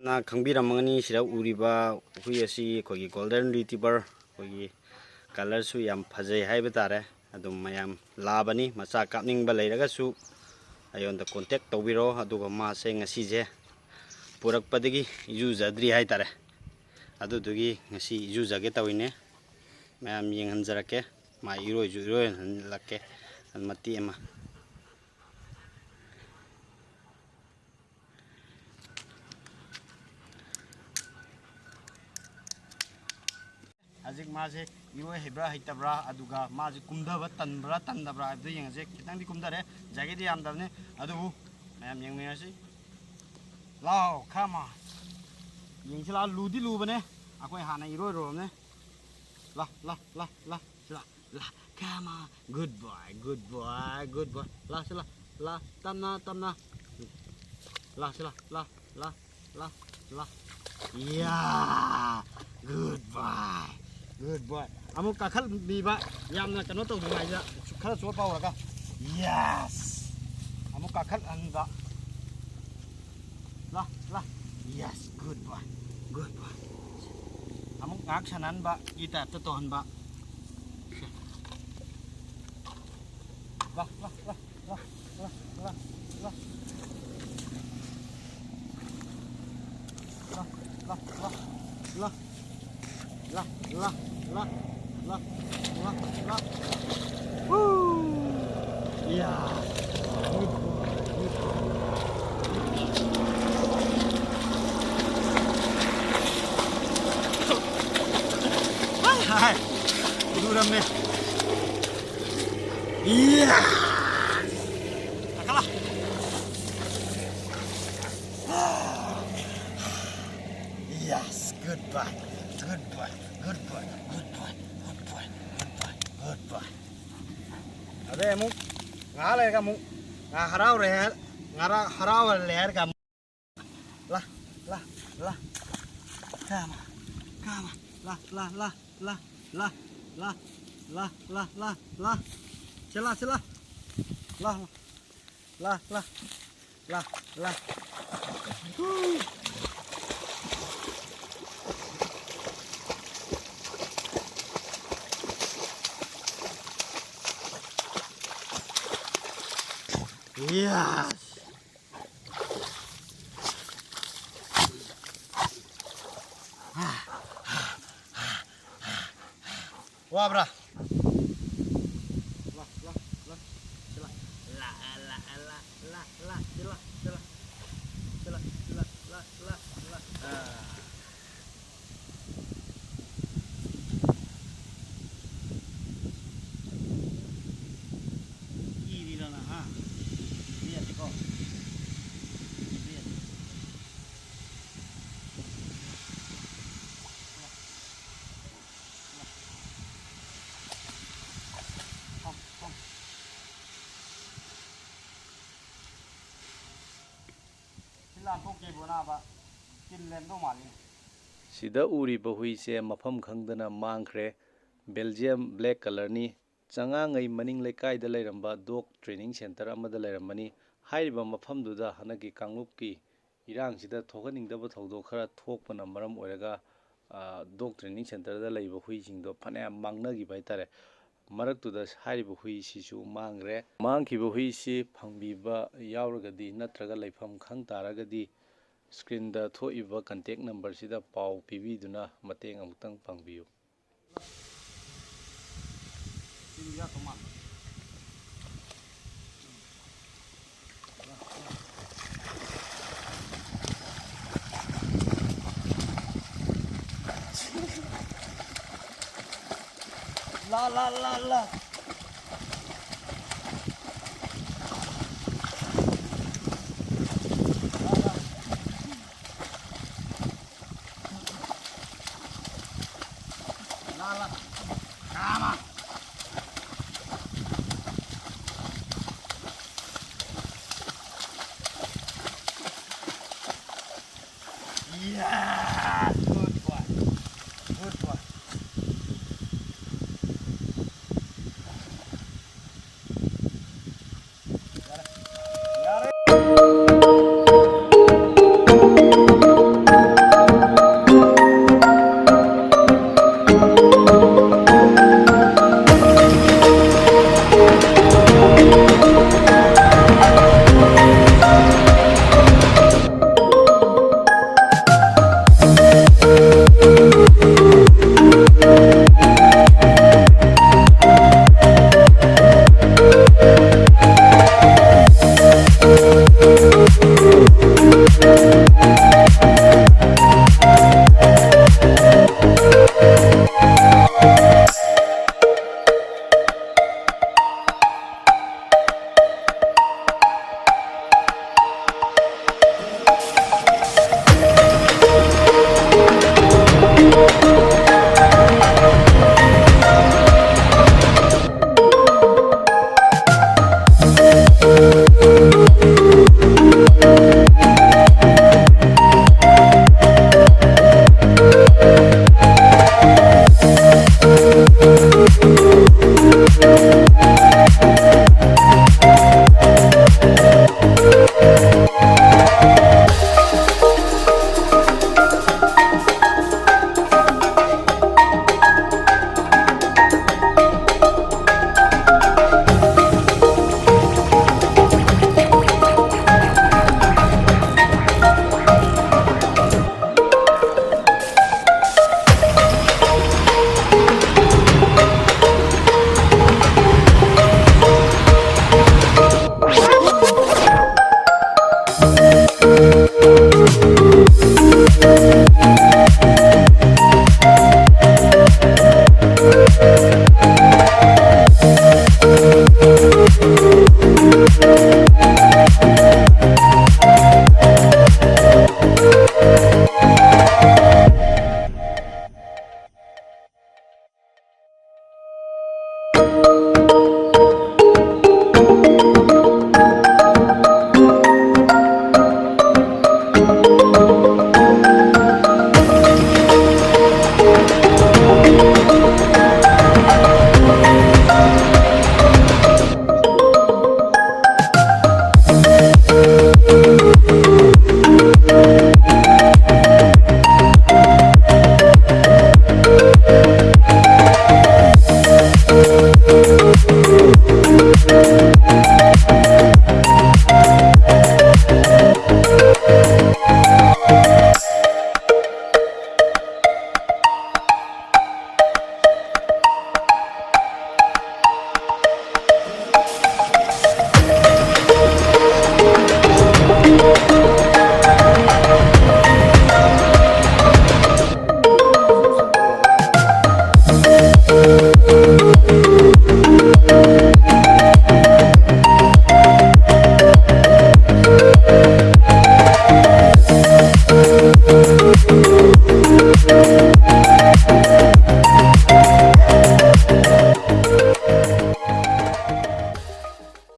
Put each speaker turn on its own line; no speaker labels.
ना खंबीरमगनी सिदा उरिबा हुई असी अखोगी गोल्डन रिट्रीवर अखोगी कलर याम फजै हाइबा तारे अदुम मयाम लाबनी मचा कापनिंगबा लैरगसु अयोंदा कांटेक्ट तौबिरो अदुगा मासे ngasiजे पुरकपदगी इजुजद्री हाइ तारे अदुदुगी ngasi इजुजगे तविने मयाम येंहनजरके मा इरोइजु इरोइहनलके मती एमा हजिक मासे इरोय हेब्रा हैतब्रा अदुगा मासे कुमदबा तनब्रा तनदब्रा अदु येंगसे खितंगदी कुमदरे जागेदी यामदबने अदुबु मयाम येंगमेयासि लाओ खामा येंगसिला लुदी लुबने अखोय हाना इरोय रोमने ला ला ला ला सिला ला खामा गुड बॉय ला सिला ला तमना तमना ला सिला ला ला ला ला या गुड बॉय अमुक काखल बीबा यामना कनो तौदुनाइजा खरा चो पावरगा यस अमुक काखल अनबा ला ला यस गुड बॉय अमुक गाक सनानबा इ टाइप तो हनबा ला ला ला ला ला ला ला ला ला ला ला ला ला ला ला woo yeah good hai durame yeah takala yes good boy अबे मुक ngale kamu harau reher ngara harau leher kamu lah kama lah cela lah yes wah bra
सिदा उरीबा हुईसे मफम खंगदना मांगख्रे बेल्जियम ब्लैक कलरनी चंगांगई मनिंग लेकायदा लेरंबा डॉग ट्रेनिंग सेंटर अमदा लेरंबनी हाइरिबा मफमदुदा हनकी कांगलुपकी इरांगसिदा थोगनिंगदबा थौदो खरा थोकपना मरम ओइरगा डॉग ट्रेनिंग सेंटर दा लेइबा हुईसिंगदो फने मांगनगिबा हाइतारे मरक्तुदा हाइरिबा हुईसिसु मांगरे मांगखिबा हुईसि फंगबिबा यावरगदी नत्रगा लेफम खंग तारगदी स्क्रीन दा थोइबा कांटेक्ट नंबर सिदा पाव पीबीदुना मतेंग अमुक्तंग फंगबियु
la la la la kama yeah good boy ꯍꯥꯏ